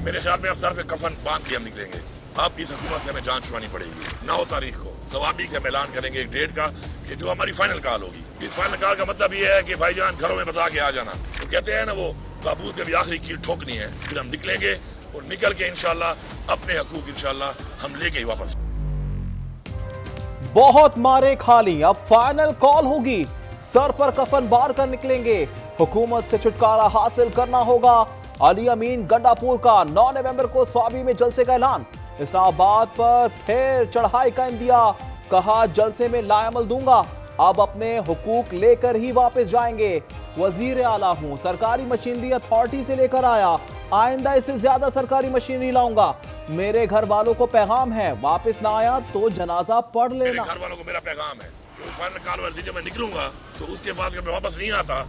मेरे ख्याल में अब सर पे कफन बांध के हम निकलेंगे। अब इस हुकूमत से हमें जान छुड़ानी पड़ेगी। 9 तारीख को सवाबी से हम ऐलान करेंगे एक डेट का कि जो हमारी फाइनल कॉल होगी। इस फाइनल कॉल का मतलब ये है कि भाईजान घरों में बता के आ जाना। तो कहते हैं ना वो ताबूत में भी आखिरी कील ठोकनी है। फिर हम निकलेंगे और निकल के इंशाल्लाह अपने हकूक इंशाल्लाह हम लेके ही वापस। बहुत मारे खाली, अब फाइनल कॉल होगी। सर पर कफन बार कर निकलेंगे। हुकूमत से छुटकारा हासिल करना होगा। अली अमीन गंडापुर का 9 नवंबर को स्वाबी में जलसे का ऐलान। इस्लामाबाद पर फिर चढ़ाई का इंदिया, कहा जलसे में लाएमल दूंगा। अब अपने हुकूक लेकर ही वापस जाएंगे। वजीर आला हूं, सरकारी मशीनरी अथॉरिटी से लेकर आया, आइंदा इससे ज्यादा सरकारी मशीनरी लाऊंगा। मेरे घर वालों को पैगाम है, वापस ना आया तो जनाजा पढ़ लेना। घर वालों को मेरा पैगाम है, तो फाइनल कॉल वर्जी जब मैं निकलूंगा तो उसके बाद जब मैं वापस नहीं आता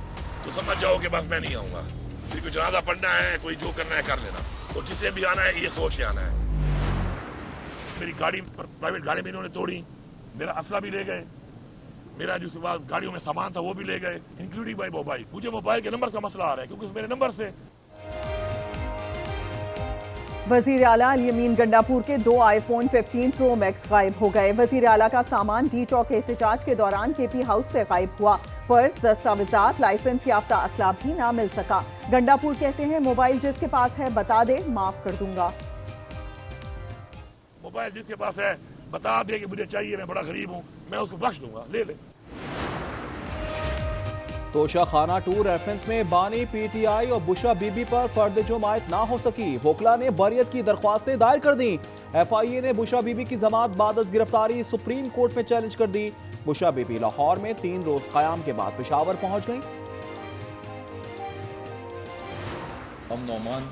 तो समझ जाओ कि बस मैं नहीं आऊंगा। कोई जनाजा पढ़ना है, कोई जो करना है कर लेना, और जिससे भी आना है ये सोच के आना है। मेरी गाड़ी प्राइवेट गाड़ी में इन्होंने तोड़ी, मेरा असला भी ले गए, मेरा जो गाड़ियों में सामान था वो भी ले गए, इंक्लूडिंग माई मोबाइल। मुझे मोबाइल के नंबर का मसला आ रहा है क्योंकि मेरे नंबर से। वजीर आला अली अमीन गंडापुर के 2 आईफोन 15 प्रो मैक्स गायब हो गए। वजीर आला का सामान डी चौक एहतजाज के दौरान केपी हाउस से गायब हुआ। पर्स, दस्तावेजात, लाइसेंस याफ्ता असला भी ना मिल सका। गंडापुर कहते हैं मोबाइल जिसके पास है बता दे, माफ कर दूंगा। मोबाइल जिसके पास है बता दे कि मुझे चाहिए, मैं बड़ा गरीब हूँ, मैं उसको बख्श दूंगा, ले ले। तोशा खाना 2 रेफरेंस में बानी पीटीआई और बुशा बीबी पर फर्द जुर्मायत ना हो सकी। वोकला ने बरियत की दरख्वास्तें दायर कर दी। एफआईए ने बुशा बीबी की जमात बाद गिरफ्तारी सुप्रीम कोर्ट में चैलेंज कर दी। बुशा बीबी लाहौर में 3 रोज कयाम के बाद पेशावर पहुंच गई। अमन ओमान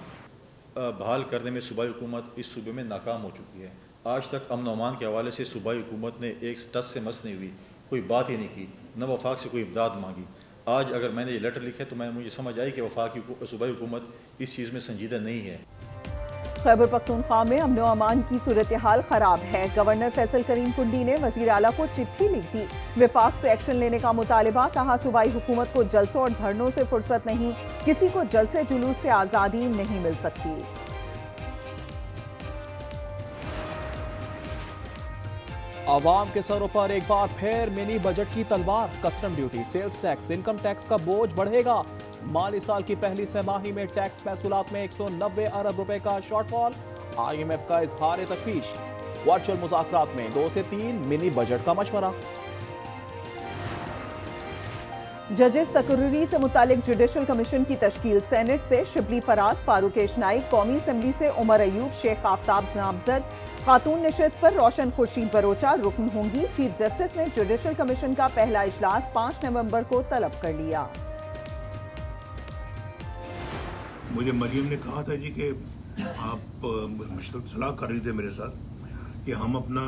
बहाल करने में सूबाई हुकूमत इस सूबे में नाकाम हो चुकी है। आज तक अमन ओमान के हवाले से सूबाई हुकूमत ने एक टस से मस नहीं हुई, कोई बात ही नहीं की, न वफाक से कोई इमदाद मांगी। आज अगर मैंने ये लेटर लिखे तो मुझे समझ आई कि वफाकी सूबाई हुकूमत इस चीज़ में संजीदा नहीं है। खैबर पख्तूनख्वा में अमन व अमान की सूरत हाल खराब है। गवर्नर फैसल करीम कुंडी ने वजीर आला को चिट्ठी लिख दी, विफाक से एक्शन लेने का मुतालिबा। कहा सूबाई हुकूमत को जलसों और धरनों से फुर्सत नहीं, किसी को जलसे जुलूस से आज़ादी नहीं मिल सकती। आवाम के सरों पर एक बार फिर मिनी बजट की तलवार। Custom duty, sales tax, income tax का बोझ बढ़ेगा। माली साल की पहली छमाही में टैक्स महसूलात में 190 अरब रुपए का शॉर्टफॉल। IMF का इजहार तशवीश। वर्चुअल मुज़ाकरात में 2 से 3 मिनी बजट का मशवरा। जजेस तकर्री से मुतालिक जुडिशल कमीशन की तश्कील। सेनेट से शिबली फराज, फारूकेश नाइक, कौमी असम्बली से उमर अयूब, शेख आफ्ताब नामजद। खातून नशिस्त पर रोशन खुर्शीद बरोचा रुकन होंगी। चीफ जस्टिस ने जुडिशल कमीशन का पहला इजलास 5 नवंबर को तलब कर लिया। मुझे मरियम ने कहा था जी कि आप सलाह कर रही थे मेरे साथ कि हम अपना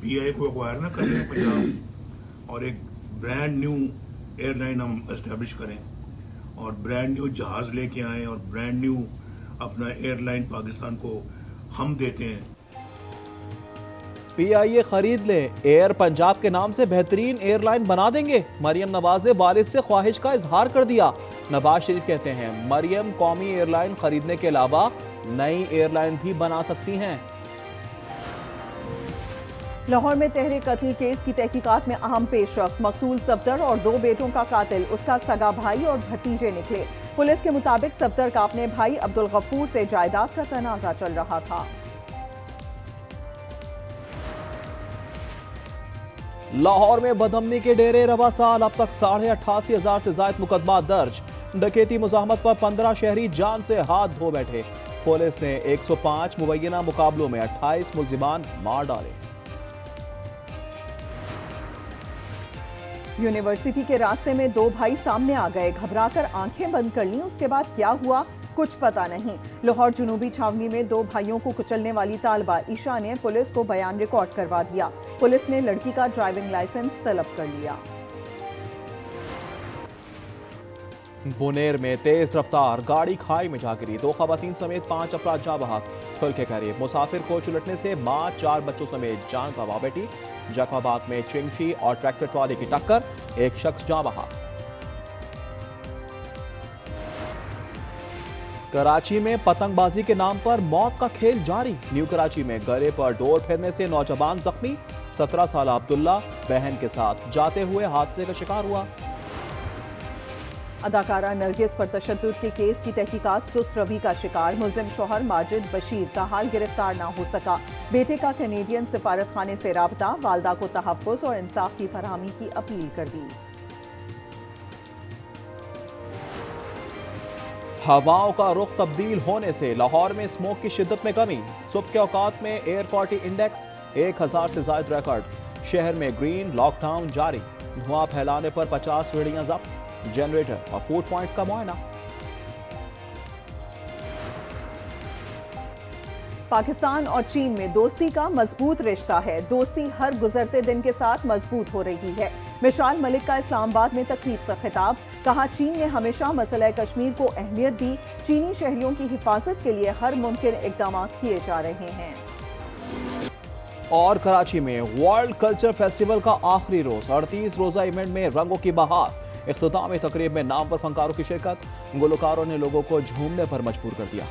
PI को एक्वायर ना कर लें पंजाब, और एक ब्रांड न्यू एयरलाइन हम एस्टेब्लिश करें और ब्रांड न्यू जहाज लेके आए और ब्रांड न्यू अपना एयरलाइन पाकिस्तान को हम देते हैं। PIA खरीद ले, एयर पंजाब के नाम से बेहतरीन एयरलाइन बना देंगे। मरियम नवाज ने वालिद से ख्वाहिश का इजहार कर दिया। नवाज शरीफ कहते हैं मरियम कौमी एयरलाइन खरीदने के अलावा नई एयरलाइन भी बना सकती हैं। लाहौर में तहरीर कत्ल केस की तहकीकात में अहम पेशरफ। मकतूल सफदर और 2 बेटों का कातिल उसका सगा भाई और भतीजे निकले। पुलिस के मुताबिक सफदर का अपने भाई अब्दुल गफूर से जायदाद का तनाजा चल रहा था। लाहौर में बदअमनी के डेरे रवा साल, अब तक 88,500 से ज्यादा मुकदमा दर्ज। डकैती मुजाहमत पर 15 शहरी जान से हाथ धो बैठे। पुलिस ने 105 मुबैना मुकाबलों में 28 मुल्जिमान मार डाले। यूनिवर्सिटी के रास्ते में 2 भाई सामने आ गए, घबराकर आंखें बंद कर लीं। उसके बाद क्या हुआ कुछ पता नहीं। लाहौर जुनूबी छावनी में 2 भाइयों को कुचलने वाली तालिबा ईशा ने पुलिस को बयान रिकॉर्ड करवा दिया। पुलिस ने लड़की का ड्राइविंग लाइसेंस तलब कर लिया। बुनेर में तेज रफ्तार गाड़ी खाई में जा गिरी, 2 खवातीन समेत 5 अफराद जाँ बहक। ठुल के करीब मुसाफिर कोच उलटने से मां 4 बच्चों समेत जान गंवा बैठी। जैफराबाद में चिंगची और ट्रैक्टर ट्रॉली की टक्कर, 1 शख्स जाँ बहक। कराची में पतंगबाजी के नाम पर मौत का खेल जारी। न्यू कराची में गले पर डोर फेरने से नौजवान जख्मी। 17 साल अब्दुल्ला बहन के साथ जाते हुए हादसे का शिकार हुआ। अदाकारा नरगिस पर तशद्दुद के केस की तहकीकात सुस्त रवि का शिकार। मुलजिम शौहर माजिद बशीर का हाल गिरफ्तार ना हो सका। बेटे का कैनेडियन सिफारत खाने से राबता। वालदा को तहफ़्फ़ुज़ और इंसाफ की फरहमी की अपील कर दी। हवाओं का रुख तब्दील होने से लाहौर में स्मोक की शिद्दत में कमी। सुबह के औकात में एयर क्वालिटी इंडेक्स 1000 से ज्यादा रिकॉर्ड। शहर में ग्रीन लॉकडाउन जारी। धुआं फैलाने पर 50 रेहड़ियां जब्त। जनरेटर और फूड पॉइंट्स का मुआयना। पाकिस्तान और चीन में दोस्ती का मजबूत रिश्ता है। दोस्ती हर गुजरते दिन के साथ मजबूत हो रही है। मिशाल मलिक का इस्लामाबाद में तकरीब से खिताब। कहा, चीन ने हमेशा मसला कश्मीर को अहमियत दी। चीनी शहरियों की हिफाजत के लिए हर मुमकिन इकदाम किए जा रहे हैं। और कराची में वर्ल्ड कल्चर फेस्टिवल का आखिरी रोज 38 रोजा इवेंट में रंगों की बहार। इख्तितामी तकरीब में नाम पर फनकारों की शिरकत। गुलकारों ने लोगों को झूमने पर मजबूर कर दिया।